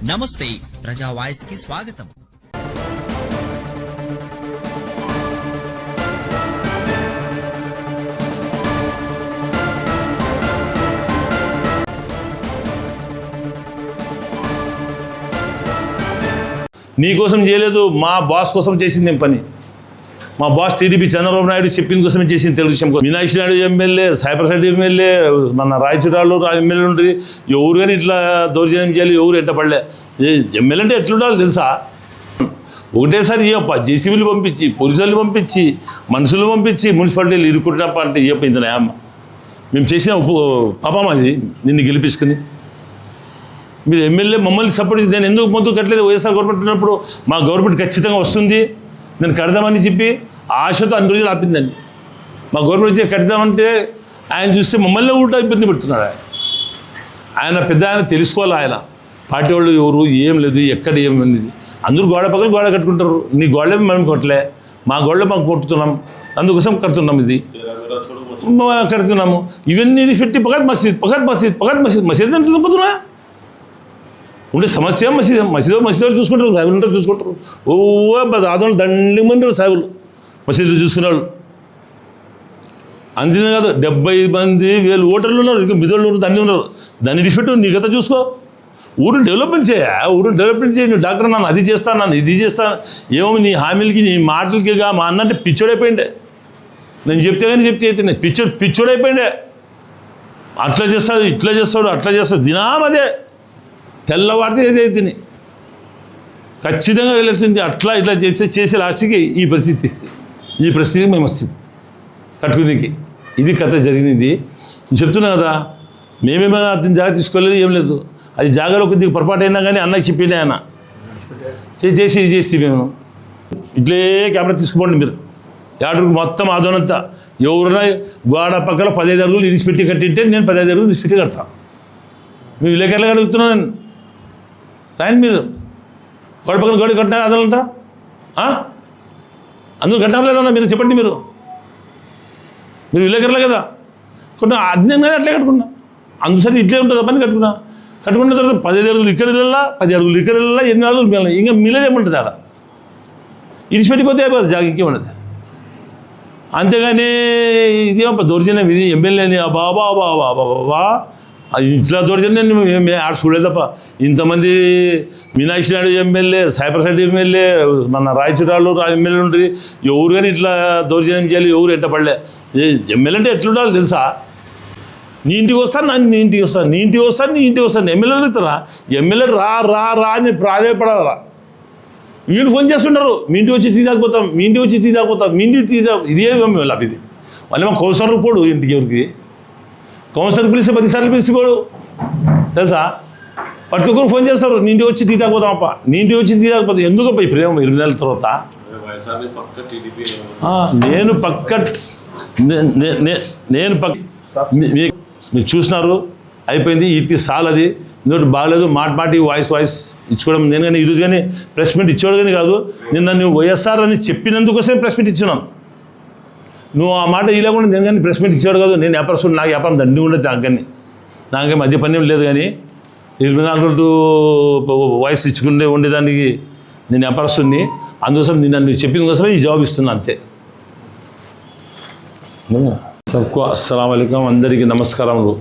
నమస్తే ప్రజా వాయిస్ కి స్వాగతం. నీకోసం చేయలేదు, మా బాస్ కోసం చేసింది ఏం పని. మా బాస్ టీడీపీ చంద్రబాబు నాయుడు చెప్పిన కోసమే చేసింది తెలుగుదేశం కోసం. మీనాక్షి నాయుడు ఎమ్మెల్యే, సాయిప్రసాద్ ఎమ్మెల్యే, మన రాయచూడాలు ఎమ్మెల్యే ఉండి ఎవరు కానీ ఇట్లా దౌర్జన్యం చేయాలి, ఎవరు ఎంటపడలే. ఎమ్మెల్యే అంటే ఎట్లుండాలో తెలుసా? ఒకటేసారి జేసీబీలు పంపించి, పోలీసులు పంపించి, మనుషులు పంపించి మున్సిపాలిటీలు ఇరుక్కుంటున్నప్ప అంటే ఇంత అమ్మ మేము చేసిన పాపం అది నిన్ను గెలిపించుకుని. మీరు ఎమ్మెల్యే మమ్మల్ని సపోర్ట్ చేసి నేను ఎందుకు ముందుకు కట్టలేదు? వైఎస్ఆర్ గవర్నమెంట్ ఉన్నప్పుడు మా గవర్నమెంట్ ఖచ్చితంగా వస్తుంది, నేను కడదామని చెప్పి ఆశతో అన్ని రోజులు ఆపిందండి. మా గవర్నమెంట్ కడదామంటే ఆయన చూస్తే మమ్మల్ని ఉల్టా ఇబ్బంది పెడుతున్నాడు. ఆయన పెద్ద ఆయన తెలుసుకోవాలి. ఆయన పార్టీ వాళ్ళు ఎవరు, ఏం లేదు, ఎక్కడ ఏమైంది, అందరూ గోడ పక్కన గోడ కట్టుకుంటారు. నీ గోడలే మేము కొట్టలే, మా గోడలే మాకు కొట్టుతున్నాం, అందుకోసం కడుతున్నాం, ఇది కడుతున్నాము. ఇవన్నీ పెట్టి పకడ్ మసీద్ అంటే పొద్దునా ఉండే సమస్య మసీదో చూసుకుంటారు, సాగులు చూసుకుంటారు. ఆదోళన దండి మంది సాగులు మసీదులు చూసుకునేవాళ్ళు. అంతే కాదు, 70,000 ఓటర్లు ఉన్నారు, ఇంకా మిదోళ్ళు ఉన్నారు, దండి ఉన్నారు. దాన్ని రిఫెక్ట్ నీ గత చూసుకో. ఊరిని డెవలప్మెంట్ చేయి. నువ్వు డాక్టర్ నన్ను అది చేస్తాను, నన్ను ఇది చేస్తాను, ఏమో నీ హామీలకి నీ మాటలకి మా అన్న అంటే పిచ్చోడైపోయిండే. నేను చెప్తే కానీ అయితే నేను పిచ్చోడైపోయిండే. అట్లా చేస్తాడు, ఇట్లా చేస్తాడు, అట్లా చేస్తాడు, దినామదే తెల్లవారితే ఏదైతే ఖచ్చితంగా వెళ్తుంది. అట్లా ఇట్లా చేసే లాస్ట్కి ఈ పరిస్థితికి మేము వస్తాం కట్టుకునేకి. ఇది కథ జరిగింది. నేను చెప్తున్నా కదా, మేమేమైనా అతని జాగ్రత్త తీసుకోలేదు, ఏం లేదు. అది జాగాలో కొద్దిగా పొరపాటు అయినా కానీ అన్నకి చెప్పిండే ఆయన చేసి మేము ఇట్లే కెమెరా తీసుకుపోండి మీరు యాడరుకు మొత్తం ఆదోనంతా. ఎవరైనా గోడ పక్కన 15 అడుగులు ఇరిచిపెట్టి కట్టింటే నేను 15 అడుగులు ఇరిచిపెట్టి కడతాను. మేము విలేకరులు అడుగుతున్నాను, రాయండి మీరు. గోడ పక్కన గోడ కట్టినారు అదనంతా, అందరూ కట్టారు లేదన్నా మీరు చెప్పండి. మీరు విలేకరులే కదా, కొంచెం అజ్ఞంగా అట్లే కట్టుకున్నా. అందుసరి ఇట్లే ఉంటుంది పని కట్టుకున్న తర్వాత 15 అడుగులు ఇక్కడ వెళ్ళాలా, 10 అడుగులు ఇక్కడ వెళ్ళాలా, 8 అడుగులు మిగల, ఇంకా మిగలేదేముంటుంది అలా ఇరిచిపెట్టిపోతే అయిపోతుంది, జాగ ఇంకేముండదు. అంతేగాని ఇదేమో దౌర్జన్యం, ఇది ఎమ్మెల్యేని బాబా ఇట్లా దౌర్జన్యం ఆడ చూడలేదప్ప. ఇంతమంది మీనాక్షి నాయుడు ఎమ్మెల్యే, సాయిప్రసాద్ ఎమ్మెల్యే, మన రాయచూడాలు ఎమ్మెల్యే ఉండి ఎవరు కానీ ఇట్లా దౌర్జన్యం చేయాలి, ఎవరు ఎంటపడలే. ఎమ్మెల్యే అంటే ఎట్లుండాలో తెలుసా? నీ ఇంటికి వస్తాను, నీ ఇంటికి వస్తాను. ఎమ్మెల్యేలు అడుగుతారా? ఎమ్మెల్యే రా అని ప్రాధాయపడాలా? వీళ్ళు ఫోన్ చేస్తుంటారు, మీ ఇంటికి వచ్చి టీ తాగిపోతాం, ఇదే లాభ. ఇది మళ్ళీ మా కౌన్సిలర్ పోడు ఇంటికి, ఎవరికి కౌన్సిలర్ పిలిస్తే 10 సార్లు పిలిచిపోడు తెలుసా? ప్రతి ఒక్కరు ఫోన్ చేస్తారు, నీ ఇంటికి వచ్చి టీ తాగిపోతామప్ప, ఎందుకప్ప ఈ ప్రేమ 20 నెలల తర్వాత? నేను మీరు చూసినారు, అయిపోయింది, వీటికి సాలది. ఇంకోటి బాగాలేదు, మాటి వాయిస్ ఇచ్చుకోవడం. నేను కానీ ఈరోజు కానీ ప్రెస్ మీట్ ఇచ్చేవాడు కానీ కాదు, నిన్న నువ్వు వైఎస్ఆర్ అని చెప్పినందుకోసమే ప్రెస్ మీట్ ఇచ్చినాను. నువ్వు ఆ మాట ఇలాకుండా నేను కానీ ప్రెస్ మీట్ ఇచ్చాడు కాదు. నేను వ్యాపారస్తుడు, నాకు వ్యాపారం దండి ఉండదు, నాకే మధ్య పని లేదు. కానీ 24 వాయిస్ ఇచ్చుకుంటే ఉండేదానికి నేను వ్యాపారస్తుడిని. అందుకోసం నన్ను చెప్పిన కోసమే ఈ జవాబు ఇస్తున్నా, అంతే. సబ్కు అస్సలాము అలైకుం, అందరికీ నమస్కారములు.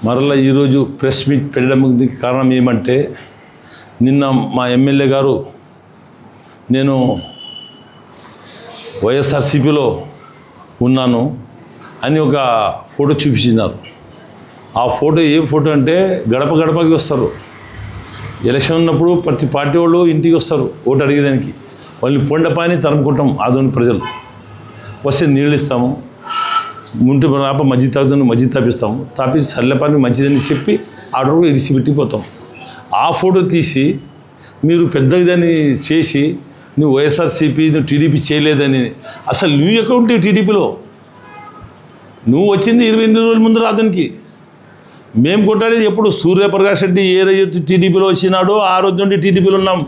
మరలా ఈరోజు ప్రెస్ మీట్ పెట్టడానికి కారణం ఏమంటే, నిన్న మా ఎమ్మెల్యే గారు నేను వైఎస్ఆర్సీపీలో ఉన్నాను అని ఒక ఫోటో చూపించినారు. ఆ ఫోటో ఏం ఫోటో అంటే, గడపకి వస్తారు ఎలక్షన్ ఉన్నప్పుడు, ప్రతి పార్టీ వాళ్ళు ఇంటికి వస్తారు ఓటు అడిగేదానికి. వాళ్ళని పొండపాని తరుముకుంటాం ఆదోని ప్రజలు. వస్తే నీళ్ళు ఇస్తాము, ముంటి రాప మజ్జిగ తాపిస్తాము, తాపించి సర్లపాని మంచిదని చెప్పి ఆర్డర్ ఇరిచిపెట్టిపోతాం. ఆ ఫోటో తీసి మీరు పెద్దగా దాన్ని చేసి నువ్వు వైఎస్ఆర్సీపీ, నువ్వు టీడీపీ చేయలేదని. అసలు నువ్వు ఎక్కడ ఉంటావు టీడీపీలో? నువ్వు వచ్చింది 28 రోజుల ముందు రాదునికి. మేము కొట్టాడేది ఎప్పుడు సూర్యప్రకాష్ రెడ్డి ఏ రోజు టీడీపీలో వచ్చినాడో ఆ రోజు నుండి టీడీపీలో ఉన్నాం.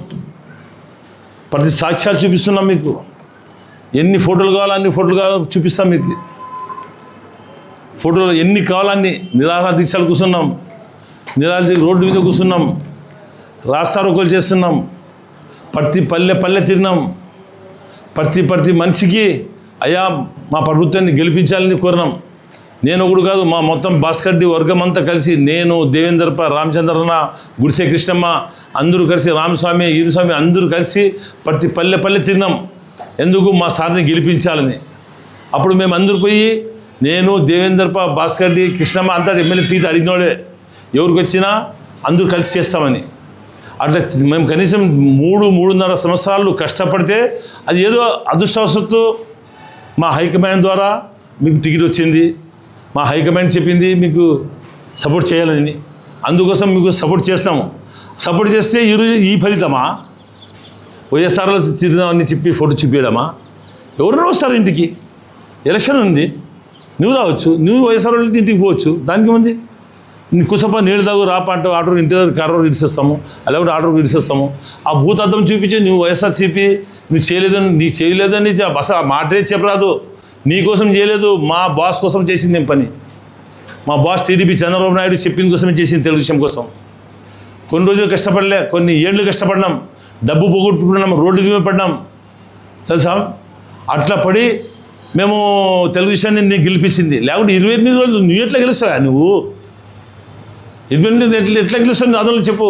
ప్రతి సాక్ష్యాలు చూపిస్తున్నాం మీకు. ఎన్ని ఫోటోలు కావాలో అన్ని ఫోటోలు కావాలో చూపిస్తాం మీకు. ఫోటోలు ఎన్ని కావాలన్నీ నిరాహార దీక్షలు కూర్చున్నాం, రోడ్డు మీద కూర్చున్నాం. రాస్తారోకోలు చేస్తున్నాం, ప్రతి పల్లె తిరిగినాం, ప్రతి మనిషికి అయ్యా మా ప్రభుత్వాన్ని గెలిపించాలని కోరినాం. నేను ఒకడు కాదు, మా మొత్తం భాస్కర్డి వర్గం అంతా కలిసి, నేను దేవేంద్రప్ప, రామచంద్రన్న, గుడిసె కృష్ణమ్మ అందరూ కలిసి, రామస్వామి, ఈమస్వామి అందరూ కలిసి ప్రతి పల్లె తిరిగినాం. ఎందుకు? మా సార్ని గెలిపించాలని. అప్పుడు మేము అందరూ పోయి, నేను దేవేంద్రప్ప, భాస్కర్డి, కృష్ణమ్మ అంతా ఎమ్మెల్యే టీటీ అడిగినోడే, ఎవరికి వచ్చినా అందరూ కలిసి చేస్తామని. అట్లా మేము కనీసం 3.5 సంవత్సరాలు కష్టపడితే అది ఏదో అదృష్టవశాత్తు మా హైకమాండ్ ద్వారా మీకు టికెట్ వచ్చింది. మా హైకమాండ్ చెప్పింది మీకు సపోర్ట్ చేయాలని, అందుకోసం మీకు సపోర్ట్ చేస్తాము. సపోర్ట్ చేస్తే ఈరోజు ఈ ఫలితమా? వైఎస్ఆర్లో తిరిగినామని చెప్పి ఫోటో చూపించడమా? ఎవరైనా వస్తారు ఇంటికి, ఎలక్షన్ ఉంది, నువ్వు రావచ్చు, నువ్వు వైఎస్ఆర్ వాళ్ళ ఇంటికి పోవచ్చు, దానికి ఉంది. నీ కుసప నీళ్ళు తాగు రాప అంటే ఆర్డర్ ఇంటి కారు ఇడిసేస్తాము, అలాగే ఆర్డర్ ఇడిసేస్తాము. ఆ భూతద్దం చూపించి నువ్వు వైఎస్ఆర్సీపీ నువ్వు చేయలేదని అసలు ఆ మాటే చెప్పరాదు. నీ కోసం చేయలేదు, మా బాస్ కోసం చేసింది నేను పని. మా బాస్ టీడీపీ చంద్రబాబు నాయుడు చెప్పిన కోసమే చేసింది, తెలుగుదేశం కోసం. కొన్ని రోజులు కష్టపడలే, కొన్ని ఏళ్ళు కష్టపడినాం, డబ్బు పోగొట్టుకున్నాం, రోడ్డు మీద పడినాం తెలుసా. అట్లా పడి మేము తెలుగుదేశాన్ని నేను గెలిపించింది. లేకుంటే 28 రోజులు నువ్వు ఎట్లా గెలుస్తావా? నువ్వు 28 ఎట్లా గెలుస్తావు? నీ ఆదంలో చెప్పు.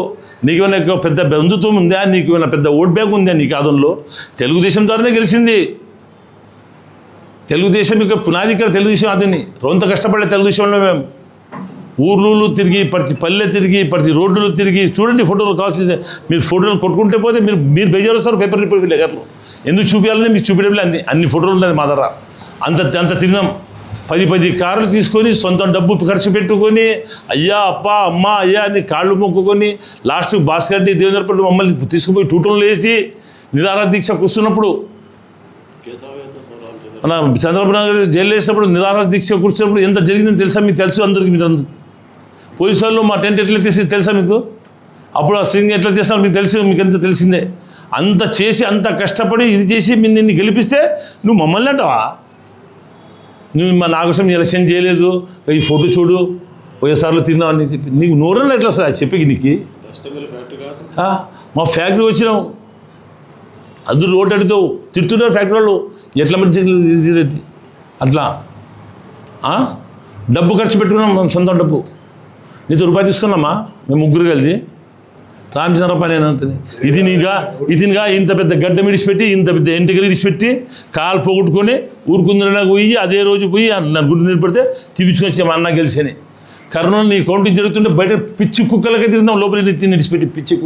నీకు ఏమైనా పెద్ద బంధుత్వం ఉందా? నీకు ఏమైనా పెద్ద ఓట్ బ్యాంక్ ఉందా నీకు ఆదంలో? తెలుగుదేశం ద్వారానే గెలిచింది. తెలుగుదేశం ఇక పునాది ఇక్కడ తెలుగుదేశం. అదని రొంత కష్టపడే తెలుగుదేశంలో మేము ఊర్లు తిరిగి, ప్రతి పల్లె తిరిగి, ప్రతి రోడ్లు తిరిగి, చూడండి ఫోటోలు కావాల్సిందే. మీరు ఫోటోలు కొట్టుకుంటే పోతే మీరు బేజారు వస్తారు పేపర్ రిపోర్ట్ లెక్కర్లు. ఎందుకు చూపించాలని మీకు చూపించడం అన్ని ఫోటోలు ఉన్నాయి మా దగ్గర. అంత తిరిగినాం. 10 కార్లు తీసుకొని సొంతం డబ్బు ఖర్చు పెట్టుకొని, అయ్యా అప్ప అమ్మ అయ్యా అని కాళ్ళు మొక్కుకొని, లాస్ట్ భాస్కర్డి, దేవేంద్రపల్లి మమ్మల్ని తీసుకుపోయి టూటంలో వేసి నిరాహార దీక్ష కూర్చున్నప్పుడు, మన చంద్రబాబు నాయుడు జైలు వేసినప్పుడు నిరాహార దీక్ష కూర్చున్నప్పుడు ఎంత జరిగిందని తెలుసా మీకు? తెలుసు అందరికీ. మీరు పోలీసు వాళ్ళు మా టెంట్ ఎట్లా తీసి తెలుసా మీకు? అప్పుడు ఆ సింగ్ ఎట్లా చేస్తారో మీకు తెలుసు, మీకు ఎంత తెలిసిందే. అంత చేసి అంత కష్టపడి ఇది చేసి నిన్ను గెలిపిస్తే నువ్వు మమ్మల్ని అంటావా? నువ్వు మా నా కోసం ఎలక్షన్ చేయలేదు, ఈ ఫోటో చూడు వైఎస్ఆర్లో తిన్నావు అని చెప్పి నీకు నోరన్నా ఎట్లా వస్తుంది? చెప్పి నీకు మా ఫ్యాక్టరీ వచ్చినావు, అందరూ రోడ్డు అడుగుతావు, తిట్టున్నారు ఫ్యాక్టరీ వాళ్ళు, ఎట్లా మంచి అట్లా డబ్బు ఖర్చు పెట్టుకున్నాం, మేము సొంతం డబ్బు. నీతో రూపాయి తీసుకున్నామా మేము ముగ్గురు కలిసి? రామచంద్రప్ప నేను అంతని ఇదినిగా ఇంత పెద్ద గడ్డ మిడిచిపెట్టి, ఇంత పెద్ద ఎంటికలు ఇడిచిపెట్టి, కాలు పోగొట్టుకొని ఊరుకుందరలాగా పోయి, అదే రోజు పోయి నన్ను గుడ్డు నిలబడితే తీపించుకొచ్చాము అన్న గెలిచని. కరోనా నీ కౌంటింగ్ జరుగుతుంటే బయట పిచ్చి కుక్కలకే తిరుగుతాం, లోపల నిడిచిపెట్టి పిచ్చి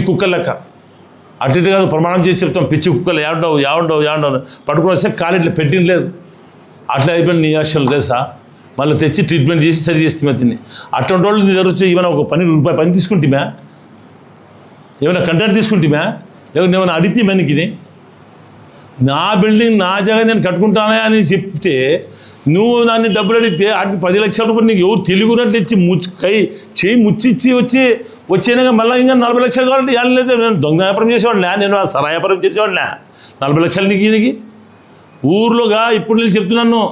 కుక్కలక అటు ఇటు కాదు, ప్రమాణం చేసి చెప్తాం. పిచ్చి కుక్కలు ఏమండవు పట్టుకుని వస్తే కాలు ఇట్లా పెట్టినలేదు. అట్లా అయిపోయింది నీ యాక్షన్లు తెలుసా. మళ్ళీ తెచ్చి ట్రీట్మెంట్ చేసి సరి చేస్తే తిని. అటువంటి వాళ్ళు నీ దగ్గర వచ్చి ఏమైనా ఒక రూపాయి పని తీసుకుంటేమా, ఏమైనా కంట్రాక్ట్ తీసుకుంటేమా, లేకుంటే ఏమైనా అడిగితే మనకి నా బిల్డింగ్ నా జాగా నేను కట్టుకుంటానా అని చెప్తే నువ్వు దాన్ని డబ్బులు అడిగితే వాటికి 10 లక్షల రూపాయలు నీకు ఎవరు తెలుగునట్టు ఇచ్చి చేయి ముచ్చిచ్చి వచ్చేనాక మళ్ళీ ఇంకా 40 లక్షలు కావాలంటే ఏం లేదు. నేను దొంగ వ్యాపారం చేసేవాడినా, నేను సరా వ్యాపారం చేసేవాడినా. 40 లక్షలు నీకు ఊర్లోగా ఇప్పుడు నేను చెప్తున్నాను.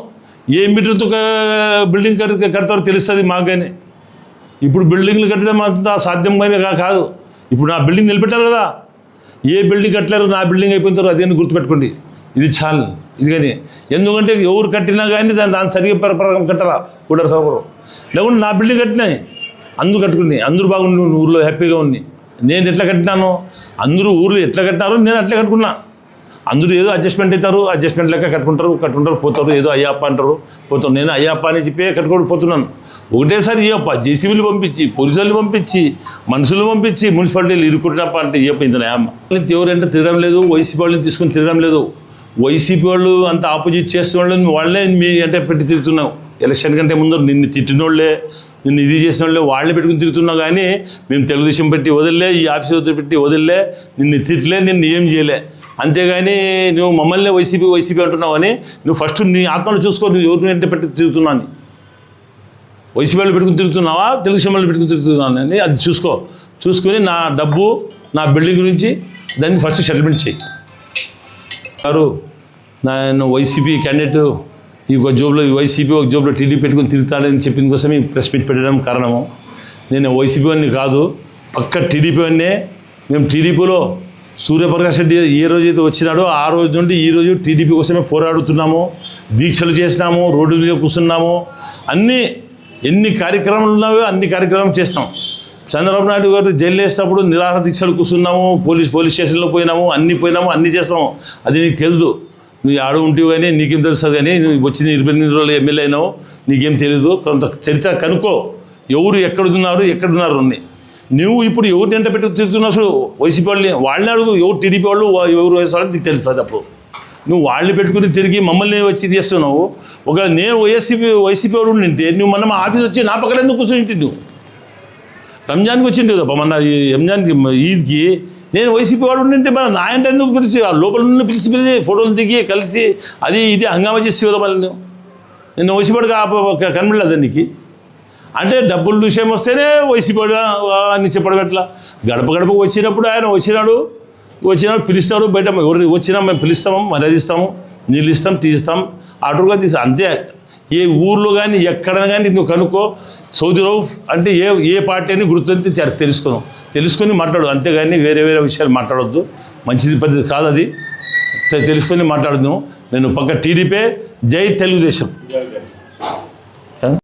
ఏ మీటర్తో బిల్డింగ్ కడతారో తెలుస్తుంది మాకు. కానీ ఇప్పుడు బిల్డింగ్లు కట్టడం అంత సాధ్యం కానీ కాదు. ఇప్పుడు నా బిల్డింగ్ నిలబెట్టారు కదా, ఏ బిల్డింగ్ కట్టలేరు, నా బిల్డింగ్ అయిపోయిన తర్వాత అదేంటి గుర్తుపెట్టుకోండి. ఇది చాలు. ఇది కానీ ఎందుకంటే ఎవరు కట్టినా కానీ దాన్ని సరిగ్గా ప్రకారం కట్టరా కూడా సౌకర్యం లేకుండా నా బిల్డింగ్ కట్టినాయి, అందరూ కట్టుకుని అందరూ బాగుండి ఊర్లో హ్యాపీగా ఉంది. నేను ఎట్లా కట్టినాను, అందరూ ఊర్లో ఎట్లా కట్టినారో నేను అట్లే కట్టుకున్నా. అందరూ ఏదో అడ్జస్ట్మెంట్ అవుతారు, అడ్జస్ట్మెంట్ లెక్క కట్టుకుంటారు పోతారు, ఏదో అయ్యప్ప అంటారు పోతారు. నేను అయ్యప్ప అని చెప్పి కట్టుకోవడం పోతున్నాను. ఒకటేసారి అయ్యప్ప జేసీబీలు పంపించి, పోలీసులు పంపించి, మనుషులు పంపించి, మున్సిపాలిటీలు ఇరుకుంటున్నప్ప అంటే అయ్యప్ప ఇంత అమ్మ ఎవరంటే తిరగడం లేదు, వైసీపీ వాళ్ళని తీసుకుని తిరగడం లేదు. వైసీపీ వాళ్ళు అంత ఆపోజిట్ చేస్తున్న వాళ్ళే మీ అంటే పెట్టి తిరుగుతున్నావు. ఎలక్షన్ కంటే ముందు నిన్ను తిట్టినోళ్ళే, నిన్ను ఇది చేసిన వాళ్ళే వాళ్ళే పెట్టుకుని తిరుగుతున్నావు. కానీ మేము తెలుగుదేశం పెట్టి వదిలే, ఈ ఆఫీస్ పెట్టి వదిలే, నిన్ను తిట్టలే, నిన్ను ఏం చేయలే. అంతేగాని నువ్వు మమ్మల్ని వైసీపీ అంటున్నావు అని నువ్వు ఫస్ట్ నీ ఆత్మను చూసుకో. నువ్వు ఎవరిని అంటే పెట్టి తిరుగుతున్నావు అని, వైసీపీ వాళ్ళు పెట్టుకుని తిరుగుతున్నావా, తెలుగుదేశం వాళ్ళు పెట్టుకుని తిరుగుతున్నాను అని అది చూసుకొని నా డబ్బు నా బిల్డింగ్ గురించి దాన్ని ఫస్ట్ సెటిల్మెంట్ చేయి. గారు నేను వైసీపీ క్యాండిడేట్ ఈ ఒక జోబులో వైసీపీ ఒక జోబులో టీడీపీ పెట్టుకుని తిరుగుతాడని చెప్పిన కోసం ఈ ప్రెస్ మీట్ పెట్టడం కారణము. నేను వైసీపీ అని కాదు, పక్క టీడీపీ అనే మేము టీడీపీలో సూర్యప్రకాష్ రెడ్డి ఏ రోజైతే వచ్చినాడో ఆ రోజు నుండి ఈ రోజు టీడీపీ కోసమే పోరాడుతున్నాము, దీక్షలు చేసినాము, రోడ్డు మీద కూర్చున్నాము, ఎన్ని కార్యక్రమాలు ఉన్నాయో అన్ని కార్యక్రమాలు చేస్తాం. చంద్రబాబు నాయుడు గారు జైలు వేసినప్పుడు నిరాహార దీక్షలు కూర్చున్నాము, పోలీస్ స్టేషన్లో పోయినాము, అన్నీ చేస్తాము. అది నీకు తెలుసు, నువ్వు ఆడ ఉంటేవి కానీ నీకేం తెలుస్తుంది, కానీ నువ్వు వచ్చిన 28 రోజులు ఎమ్మెల్యే అయినావు, నీకేం తెలియదు. కొంత చరిత్ర కనుక్కో, ఎవరు ఎక్కడున్నారు అని. నువ్వు ఇప్పుడు ఎవరిని ఎంట పెట్టి తిరుగుతున్నావు వైసీపీ వాళ్ళని అడుగు, ఎవరు టీడీపీ వాళ్ళు ఎవరు వైఎస్ వాళ్ళు నీకు తెలుస్తుంది. అప్పుడు నువ్వు వాళ్ళని పెట్టుకుని తిరిగి మమ్మల్ని వచ్చి చేస్తున్నావు. ఒకవేళ నేను వైసీపీ వాడు ఉంటే నువ్వు మన మా ఆఫీస్ వచ్చి నా పక్కన ఎందుకు కూర్చుంటే, నువ్వు రంజాన్కి వచ్చిండు కదా మొన్న రంజాన్కి ఈద్కి, నేను వైసీపీ వాడు ఉంటే మన నా అంటే ఎందుకు పిలిచి ఆ లోపల నుండి పిలిచి ఫోటోలు దిగి కలిసి అది ఇది హంగామా చేసి కదా మళ్ళీ నేను వైసీపీ వాడికి కనబడలేదు నీకు. అంటే డబ్బుల విషయం వస్తేనే వైసీపీ వాడు అని చెప్పడం ఎట్లా? గడప వచ్చినప్పుడు ఆయన వచ్చినాడు పిలుస్తాడు, బయట ఎవరు వచ్చినా మేము పిలుస్తాము, మర్యాదిస్తాము, నీళ్ళు ఇస్తాం, తీస్తాం, ఆటోగా తీస్తాం, అంతే. ఏ ఊర్లో కానీ ఎక్కడైనా కానీ నువ్వు కనుక్కో, సౌదీ రౌఫ్ అంటే ఏ పార్టీ అని గుర్తు తెలుసుకొని మాట్లాడు, అంతేగాని వేరే విషయాలు మాట్లాడొద్దు. మంచిది పద్ధతి కాదు అది. తెలుసుకొని మాట్లాడదు. నేను పక్క టీడీపీ, జై తెలుగుదేశం.